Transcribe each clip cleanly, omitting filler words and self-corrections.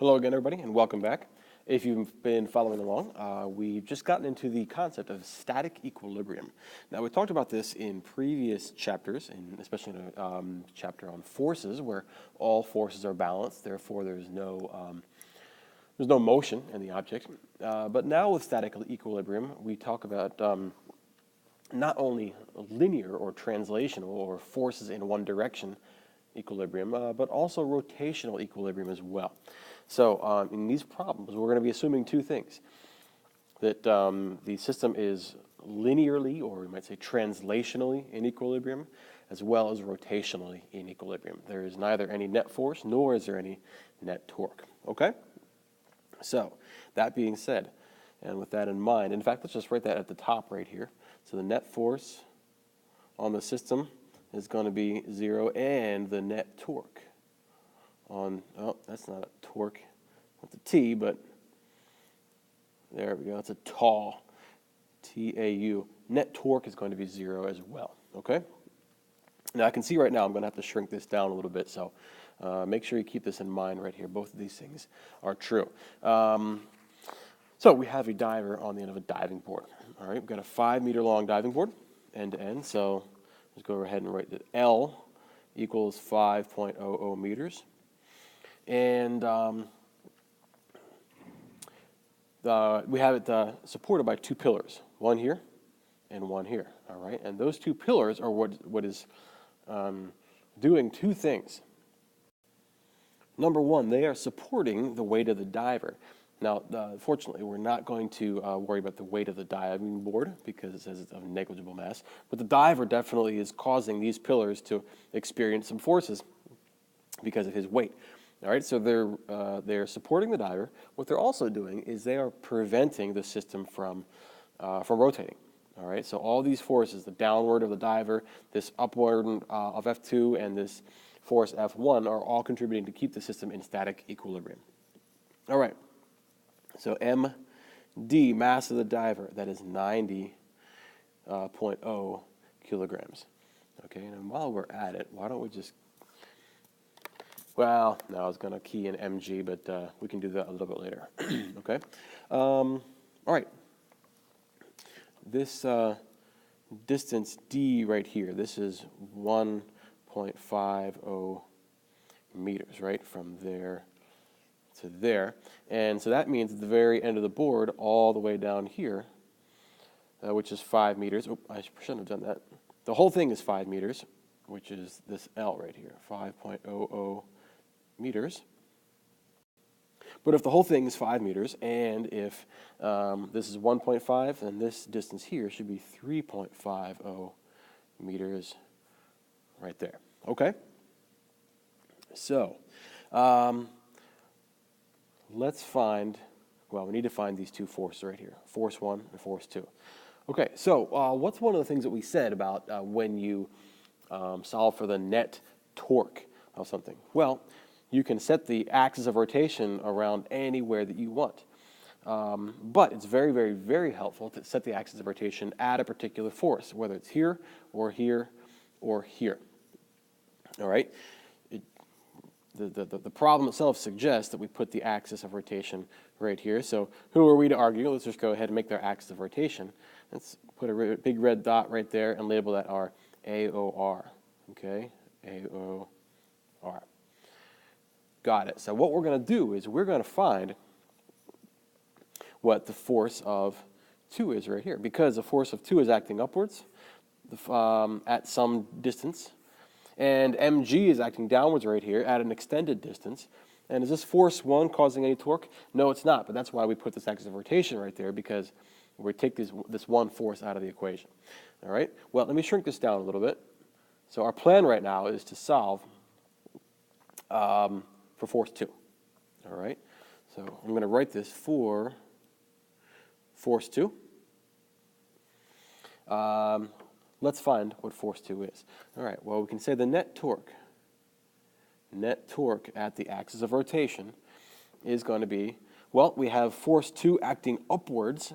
Hello again, everybody, and welcome back. If you've been following along, we've just gotten into the concept of static equilibrium. Now, we talked about this in previous chapters, and especially in a chapter on forces, where all forces are balanced, therefore there's no motion in the object. But now with static equilibrium, we talk about not only linear or translational or forces in one direction equilibrium, but also rotational equilibrium as well. So in these problems, we're going to be assuming two things: that the system is linearly, or we might say translationally, in equilibrium, as well as rotationally in equilibrium. There is neither any net force nor is there any net torque. Okay? So that being said, and with that in mind, in fact, let's just write that at the top right here. So the net force on the system is going to be 0, and the net torque on, oh, that's not a torque with a T, but there we go, it's a tau, T-A-U. Net torque is going to be 0 as well, okay? Now I can see right now I'm going to have to shrink this down a little bit, so make sure you keep this in mind right here. Both of these things are true. So we have a diver on the end of a diving board. All right, we've got a 5-meter long diving board, end to end. So let's go ahead and write that L equals 5.00 meters. And we have it supported by two pillars, one here and one here. All right, and those two pillars are what is doing two things. Number one, they are supporting the weight of the diver. Now, fortunately, we're not going to worry about the weight of the diving board because it says it's of negligible mass, but the diver definitely is causing these pillars to experience some forces because of his weight. All right, so they're supporting the diver. What they're also doing is they are preventing the system from rotating. All right, so all these forces, the downward of the diver, this upward of F2, and this force F1 are all contributing to keep the system in static equilibrium. All right. So MD, mass of the diver, that is 90.0 kilograms. Okay, and while we're at it, why don't we just, well, no, I was going to key in mg, but we can do that a little bit later. Okay, all right. This distance D right here, this is 1.50 meters, right, from there to there. And so that means at the very end of the board, all the way down here, which is 5 meters. Oh, I shouldn't have done that. The whole thing is 5 meters, which is this L right here, 5.00 meters. But if the whole thing is 5 meters, and if this is 1.5, then this distance here should be 3.50 meters right there. Okay? So, let's find, well, we need to find these two forces right here, force 1 and force 2. Okay, so what's one of the things that we said about when you solve for the net torque of something? Well, you can set the axis of rotation around anywhere that you want. But it's very, very, very helpful to set the axis of rotation at a particular force, whether it's here or here or here. All right? The problem itself suggests that we put the axis of rotation right here. So who are we to argue? Let's just go ahead and make their axis of rotation. Let's put a big red dot right there and label that our AOR. Okay, AOR. Got it. So what we're going to do is we're going to find what the force of 2 is right here. Because the force of 2 is acting upwards at some distance, and mg is acting downwards right here at an extended distance. And is this force 1 causing any torque? No, it's not, but that's why we put this axis of rotation right there, because we take this one force out of the equation. All right? Well, let me shrink this down a little bit. So our plan right now is to solve for force 2. All right? So I'm going to write this for force 2. Let's find what force 2 is. All right, well, we can say the net torque at the axis of rotation is going to be, well, we have force 2 acting upwards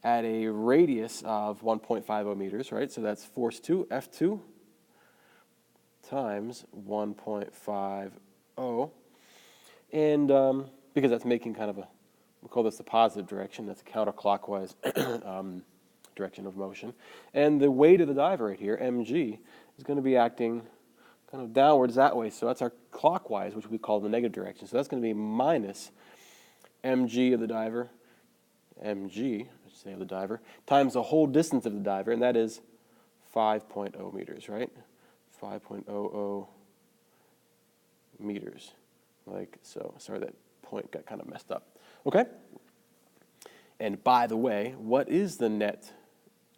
at a radius of 1.50 meters, right? So that's force 2, F2, times 1.50. And because that's making kind of a, we'll call this the positive direction, that's a counterclockwise direction of motion. And the weight of the diver right here, mg, is going to be acting kind of downwards that way. So that's our clockwise, which we call the negative direction. So that's going to be minus mg of the diver, mg, let's say of the diver, times the whole distance of the diver, and that is 5.0 meters, right? 5.00 meters, like so. Sorry, that point got kind of messed up. Okay? And by the way, what is the net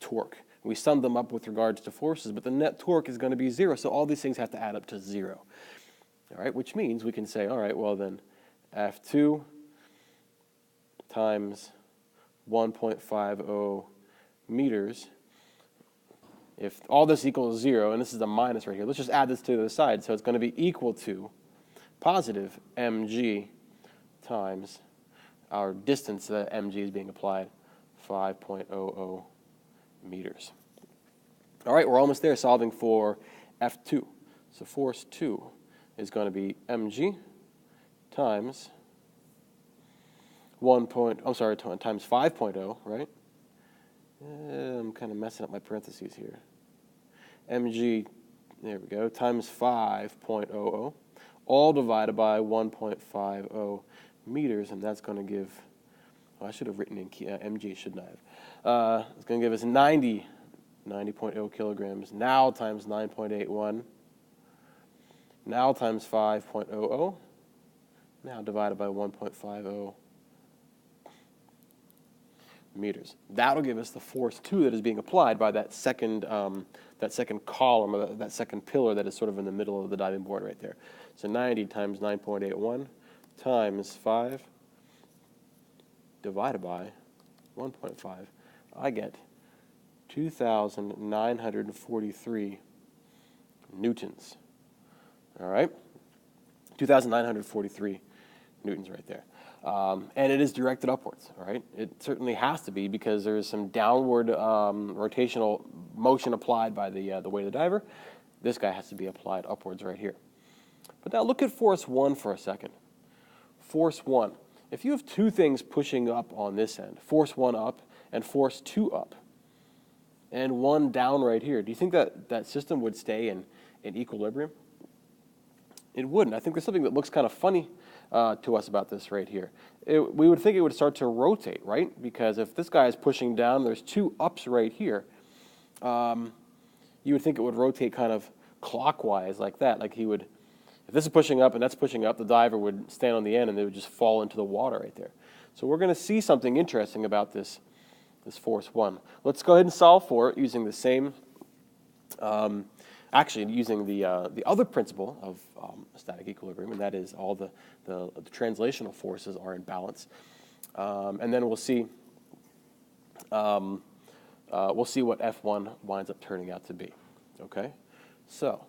torque? We summed them up with regards to forces, but the net torque is going to be 0, so all these things have to add up to 0. All right, which means we can say, all right, well then, F2 times 1.50 meters, if all this equals 0, and this is a minus right here, let's just add this to the side, so it's going to be equal to positive mg times our distance that mg is being applied, 5.00 meters. All right, we're almost there, solving for F2. So force 2 is going to be mg times times 5.0, right? I'm kind of messing up my parentheses here. mg, there we go, times 5.00, all divided by 1.50 meters, and that's going to give, I should have written in mg, shouldn't I have? It's going to give us 90.0 kilograms, now times 9.81, now times 5.00, now divided by 1.50 meters. That'll give us the force 2 that is being applied by that second column, or that second pillar that is sort of in the middle of the diving board right there. So 90 times 9.81 times 5 divided by 1.5, I get 2,943 newtons. All right? 2,943 newtons right there. And it is directed upwards, all right? It certainly has to be, because there is some downward rotational motion applied by the weight of the diver. This guy has to be applied upwards right here. But now look at force 1 for a second. Force 1. If you have two things pushing up on this end, force 1 up and force 2 up, and 1 down right here, do you think that that system would stay in equilibrium? It wouldn't. I think there's something that looks kind of funny to us about this right here. We would think it would start to rotate, right? Because if this guy is pushing down, there's 2 ups right here. You would think it would rotate kind of clockwise like that. Like he would, if this is pushing up and that's pushing up, the diver would stand on the end and they would just fall into the water right there. So we're going to see something interesting about this force 1. Let's go ahead and solve for it using the same, actually using the other principle of static equilibrium, and that is all the translational forces are in balance. And then we'll see what F1 winds up turning out to be. Okay, so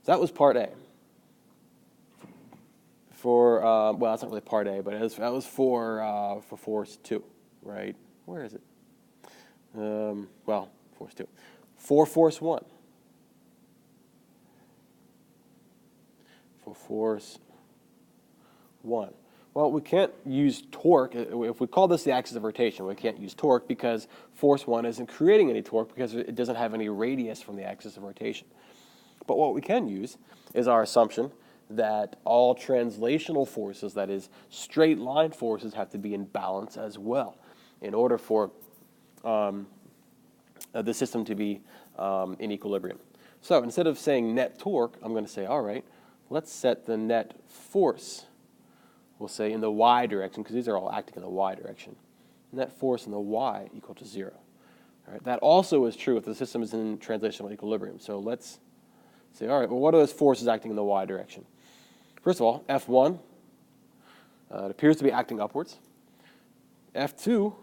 that was part A. For well, that's not really part A, but that was for force 2, right? Where is it? Well, force 2. For force 1. For force 1. Well, we can't use torque. If we call this the axis of rotation, we can't use torque because force 1 isn't creating any torque because it doesn't have any radius from the axis of rotation. But what we can use is our assumption that all translational forces, that is, straight line forces, have to be in balance as well in order for the system to be in equilibrium. So instead of saying net torque, I'm going to say, all right, let's set the net force, we'll say in the y direction, because these are all acting in the y direction. Net force in the y equal to 0. All right, that also is true if the system is in translational equilibrium. So let's say, all right, well, what are those forces acting in the y direction? First of all, F1, it appears to be acting upwards. F2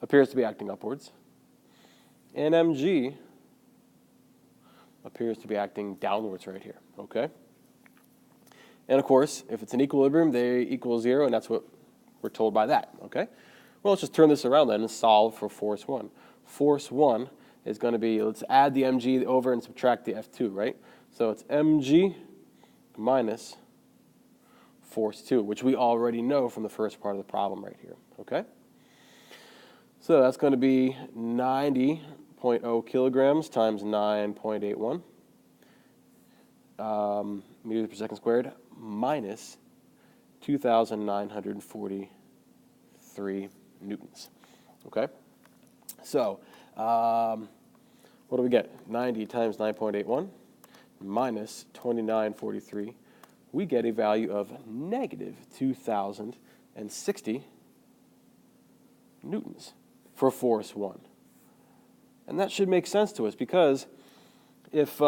appears to be acting upwards. And mg appears to be acting downwards right here, okay? And of course, if it's in equilibrium, they equal 0, and that's what we're told by that, okay? Well, let's just turn this around then and solve for force 1. Force 1 is going to be, let's add the mg over and subtract the F2, right? So it's mg minus force 2, which we already know from the first part of the problem right here, okay? So that's going to be 90.0 kilograms times 9.81 meters per second squared minus 2,943 newtons, okay? So what do we get? 90 times 9.81 minus 2943. We get a value of negative 2,060 newtons for force 1. And that should make sense to us because if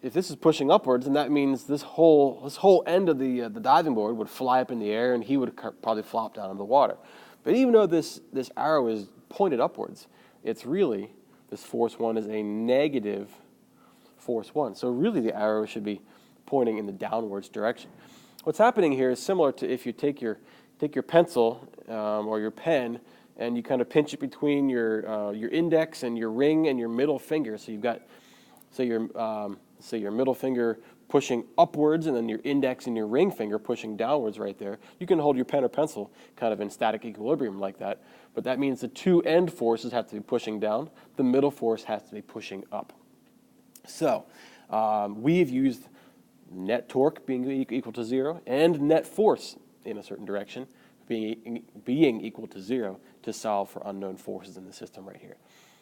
this is pushing upwards, then that means this whole end of the diving board would fly up in the air and he would probably flop down in the water. But even though this arrow is pointed upwards, it's really, this force 1 is a negative force 1. So really the arrow should be pointing in the downwards direction. What's happening here is similar to if you take your pencil or your pen and you kind of pinch it between your index and your ring and your middle finger. So you've got, say your middle finger pushing upwards and then your index and your ring finger pushing downwards right there. You can hold your pen or pencil kind of in static equilibrium like that, but that means the two end forces have to be pushing down. The middle force has to be pushing up. So we've used net torque being equal to 0 and net force in a certain direction being equal to 0 to solve for unknown forces in the system right here.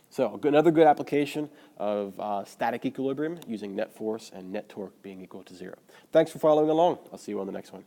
So another good application of static equilibrium using net force and net torque being equal to 0. Thanks for following along. I'll see you on the next one.